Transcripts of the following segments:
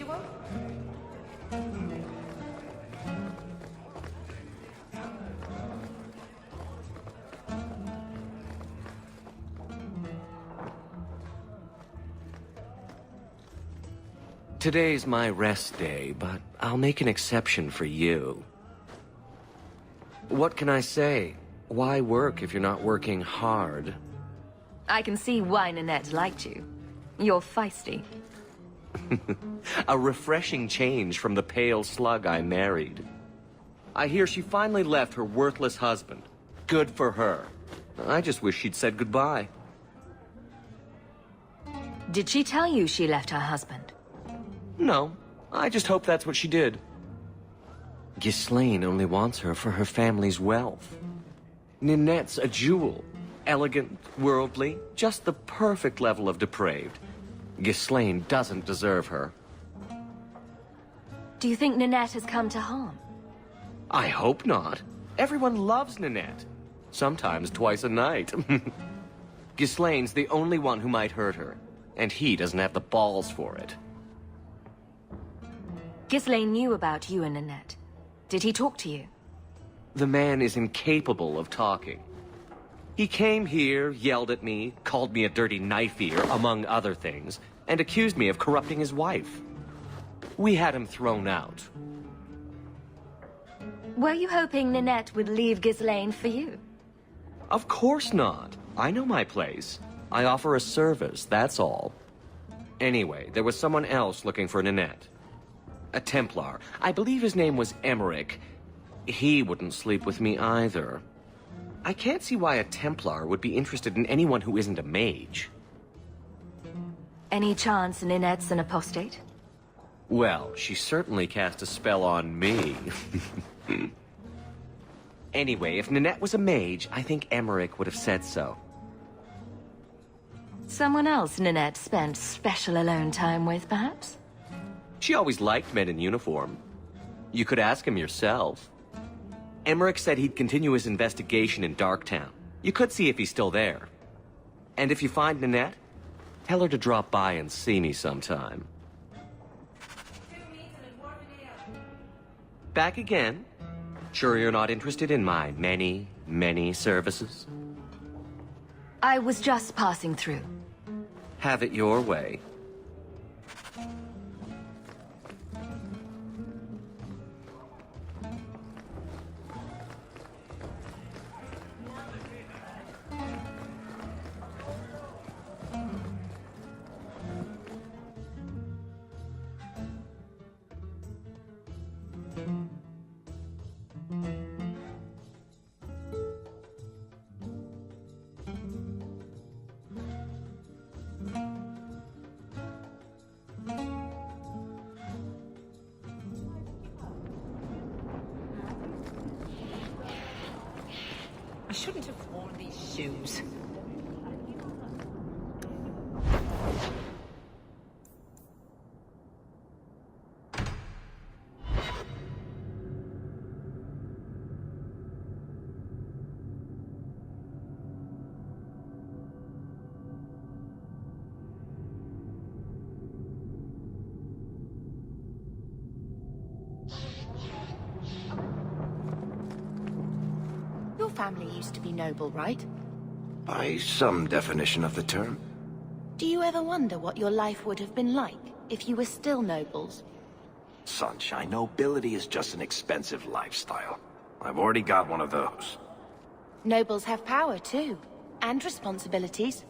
видео. Today's my rest day, but I'll make an exception for you. What can I say? Why work if you're not working hard? I can see why Nanette liked you. You're feisty. A refreshing change from the pale slug I married. I hear she finally left her worthless husband. Good for her. I just wish she'd said goodbye. Did she tell you she left her husband? No, I just hope that's what she did. Ghislaine only wants her for her family's wealth. Ninette's a jewel. Elegant, worldly, just the perfect level of depraved. Ghislaine doesn't deserve her. Do you think Nanette has come to harm? I hope not. Everyone loves Nanette. Sometimes twice a night. Ghislaine's the only one who might hurt her, and he doesn't have the balls for it. Ghislaine knew about you and Nanette. Did he talk to you? The man is incapable of talking. He came here, yelled at me, called me a dirty knife-ear, among other things, and accused me of corrupting his wife. We had him thrown out. Were you hoping Nanette would leave Ghislaine for you? Of course not. I know my place. I offer a service, that's all. Anyway, there was someone else looking for Nanette. A Templar. I believe his name was Emmerich. He wouldn't sleep with me either. I can't see why a Templar would be interested in anyone who isn't a mage. Any chance Nanette's an apostate? Well, she certainly cast a spell on me. Anyway, if Nanette was a mage, I think Emmerich would have said so. Someone else Nanette spent special alone time with, perhaps? She always liked men in uniform. You could ask him yourself. Emmerich said he'd continue his investigation in Darktown. You could see if he's still there. And if you find Nanette, tell her to drop by and see me sometime. Back again? Sure you're not interested in my many, many services? I was just passing through. Have it your way. I shouldn't have worn these shoes. Your family used to be noble, right? By some definition of the term. Do you ever wonder what your life would have been like if you were still nobles? Sunshine, nobility is just an expensive lifestyle. I've already got one of those. Nobles have power too, and responsibilities.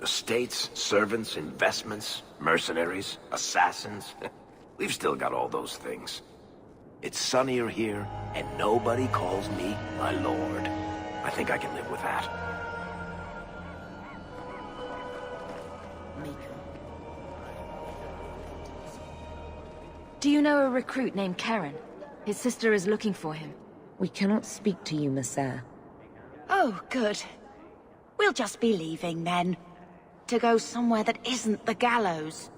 Estates, servants, investments, mercenaries, assassins. We've still got all those things. It's sunnier here, and nobody calls me my lord. I think I can live with that. Do you know a recruit named Karen? His sister is looking for him. We cannot speak to you, Messer. Oh, good. We'll just be leaving then. To go somewhere that isn't the gallows.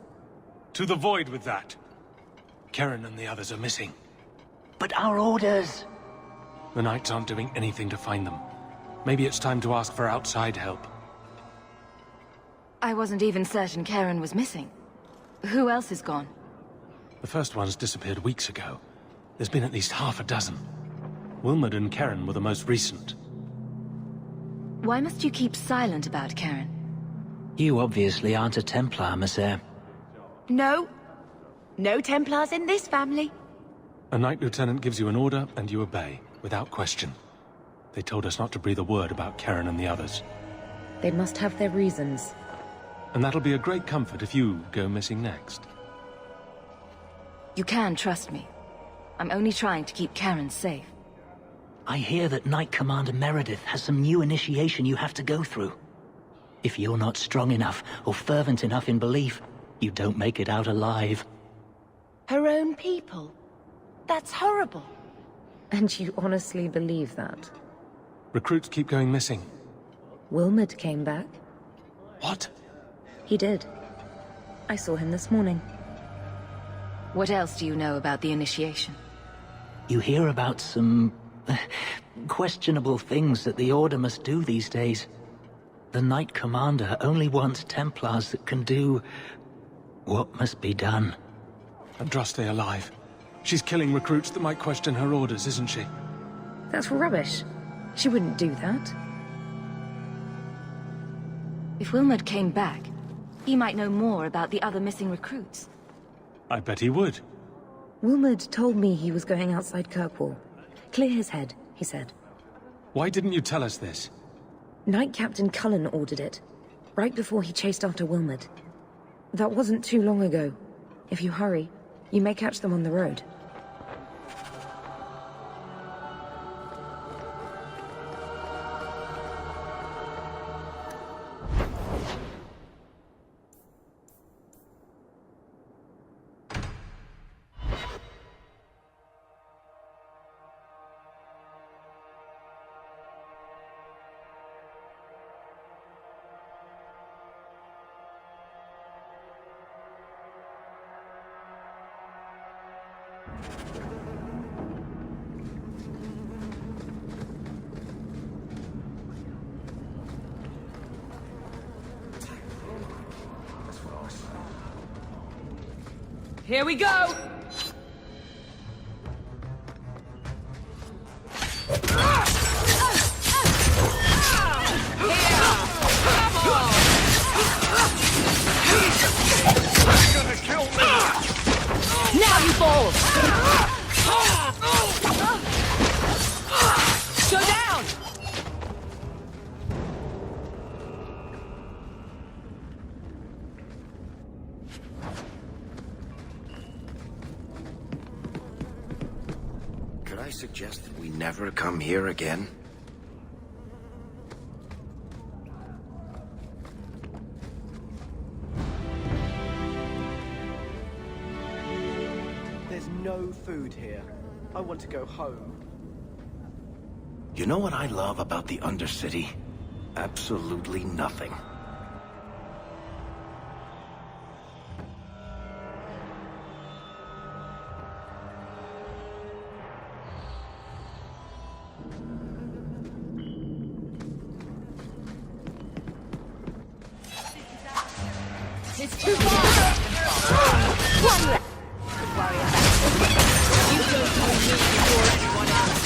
To the void with that. Karen and the others are missing. But our orders... The Knights aren't doing anything to find them. Maybe it's time to ask for outside help. I wasn't even certain Karen was missing. Who else is gone? The first ones disappeared weeks ago. There's been at least half a dozen. Wilmot and Karen were the most recent. Why must you keep silent about Karen? You obviously aren't a Templar, Monsieur. No. No Templars in this family. A Knight Lieutenant gives you an order, and you obey, without question. They told us not to breathe a word about Karen and the others. They must have their reasons. And that'll be a great comfort if you go missing next. You can trust me. I'm only trying to keep Karen safe. I hear that Knight Commander Meredith has some new initiation you have to go through. If you're not strong enough or fervent enough in belief, you don't make it out alive. Her own people? That's horrible. And you honestly believe that? Recruits keep going missing. Wilmot came back. What? He did. I saw him this morning. What else do you know about the initiation? You hear about some questionable things that the Order must do these days. The Knight Commander only wants Templars that can do what must be done. Andraste alive. She's killing recruits that might question her orders, isn't she? That's rubbish. She wouldn't do that. If Wilmot came back, he might know more about the other missing recruits. I bet he would. Wilmot told me he was going outside Kirkwall. Clear his head, he said. Why didn't you tell us this? Knight Captain Cullen ordered it, right before he chased after Wilmot. That wasn't too long ago. If you hurry, you may catch them on the road. Here we go! Now you fall! Go down! Could I suggest that we never come here again? There's no food here. I want to go home. You know what I love about the Undercity? Absolutely nothing. It's too far! One left! Don't worry about it. You go through me before anyone else.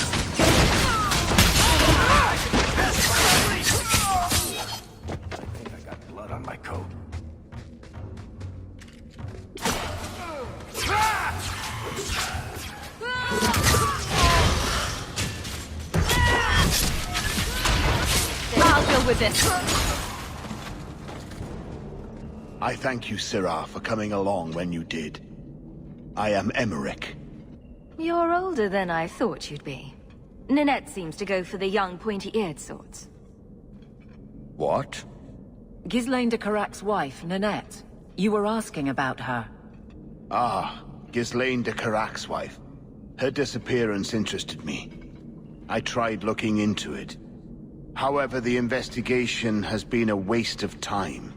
I think I got blood on my coat. I'll deal with this. I thank you, Syrah, for coming along when you did. I am Emmerich. You're older than I thought you'd be. Ninette seems to go for the young, pointy-eared sorts. What? Ghislaine de Carac's wife, Ninette. You were asking about her. Ah, Ghislaine de Carac's wife. Her disappearance interested me. I tried looking into it. However, the investigation has been a waste of time.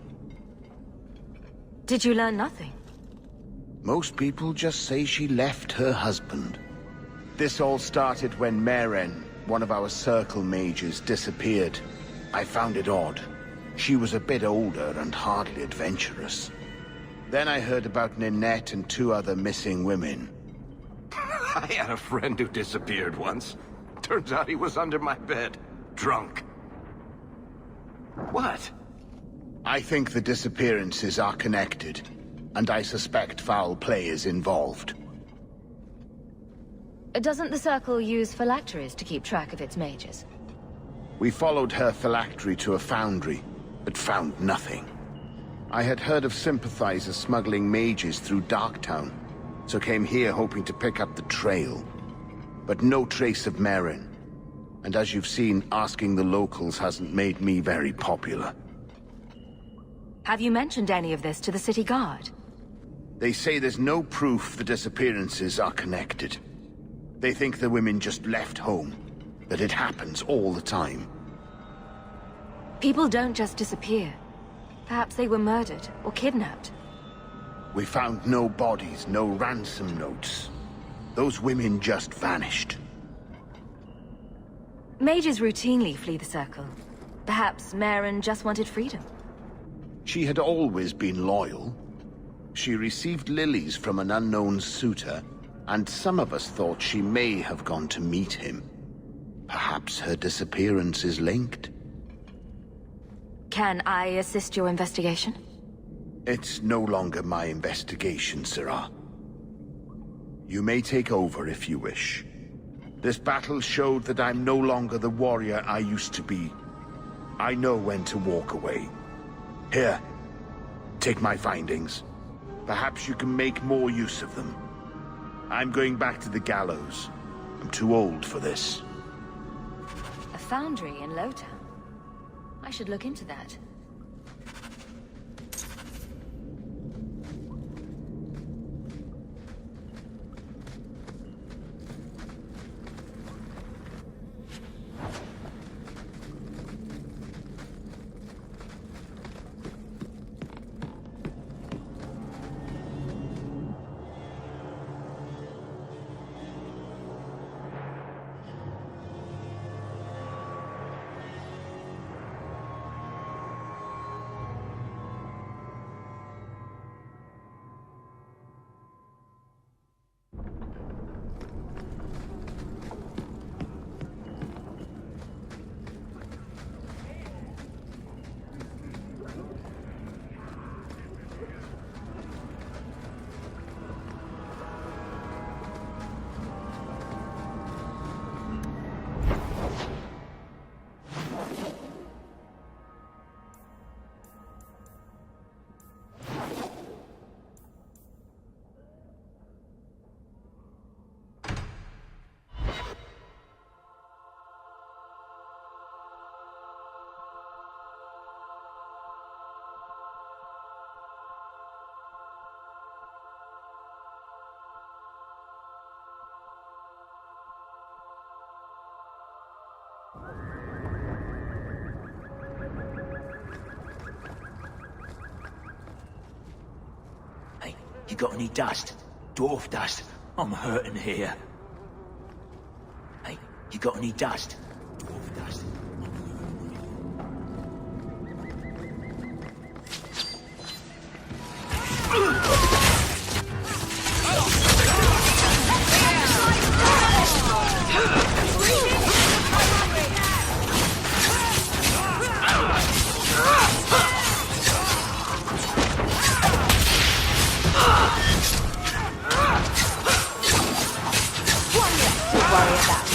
Did you learn nothing? Most people just say she left her husband. This all started when Maren, one of our circle mages, disappeared. I found it odd. She was a bit older and hardly adventurous. Then I heard about Ninette and 2 other missing women. I had a friend who disappeared once. Turns out he was under my bed, drunk. What? I think the disappearances are connected, and I suspect foul play is involved. Doesn't the Circle use phylacteries to keep track of its mages? We followed her phylactery to a foundry, but found nothing. I had heard of sympathizers smuggling mages through Darktown, so came here hoping to pick up the trail. But no trace of Merrin. And as you've seen, asking the locals hasn't made me very popular. Have you mentioned any of this to the city guard? They say there's no proof the disappearances are connected. They think the women just left home, that it happens all the time. People don't just disappear. Perhaps they were murdered or kidnapped. We found no bodies, no ransom notes. Those women just vanished. Mages routinely flee the Circle. Perhaps Merrin just wanted freedom. She had always been loyal. She received lilies from an unknown suitor, and some of us thought she may have gone to meet him. Perhaps her disappearance is linked. Can I assist your investigation? It's no longer my investigation, Sirrah. You may take over if you wish. This battle showed that I'm no longer the warrior I used to be. I know when to walk away. Here, take my findings. Perhaps you can make more use of them. I'm going back to the gallows. I'm too old for this. A foundry in Lowtown. I should look into that. Hey, you got any dust? Dwarf dust? I'm hurting here. Hey, you got any dust? Dwarf dust? One less to worry about.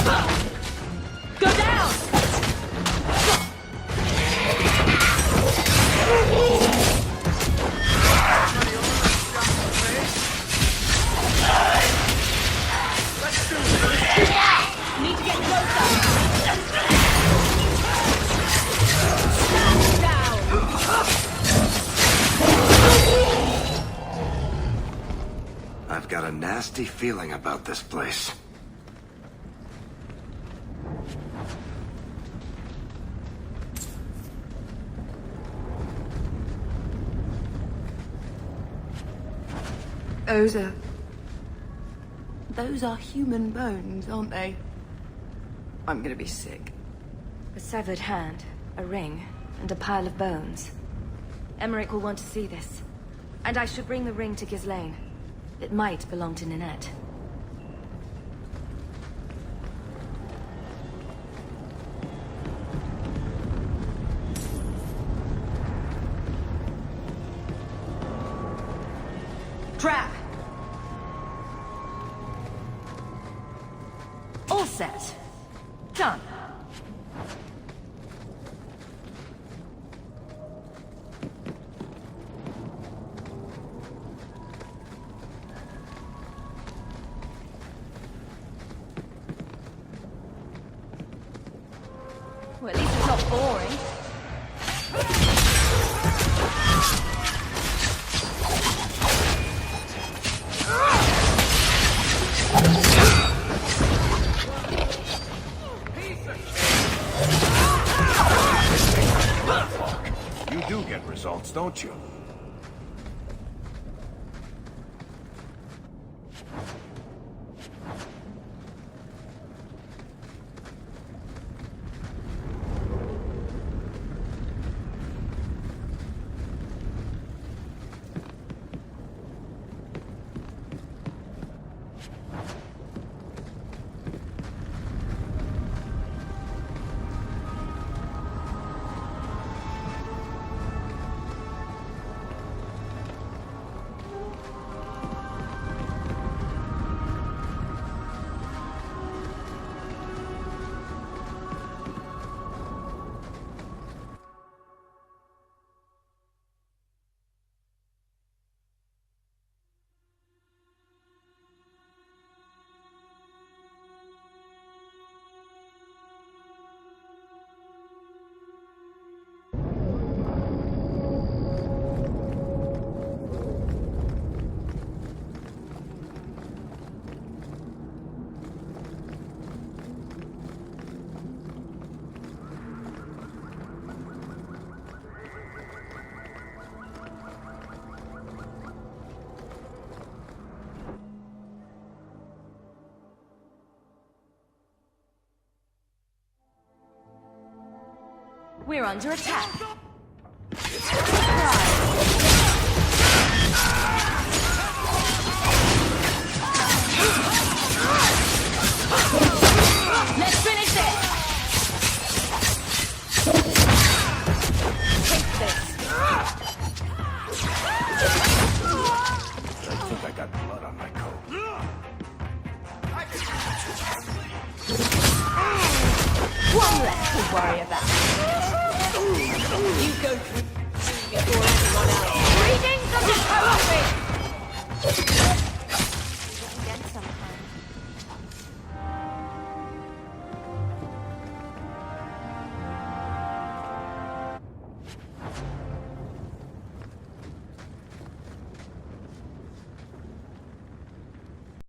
Go down! Need to get closer. Down. I've got a nasty feeling about this place. Those are human bones, aren't they? I'm gonna be sick. A severed hand, a ring, and a pile of bones. Emmerich will want to see this. And I should bring the ring to Ghislaine. It might belong to Ninette. Trap! All set. Done. Well, at least it's not boring. You do get results, don't you? We're under attack. Let's finish it! Take this. I think I got blood on my coat. One less to worry about. You go through before everyone else. Greetings of the country!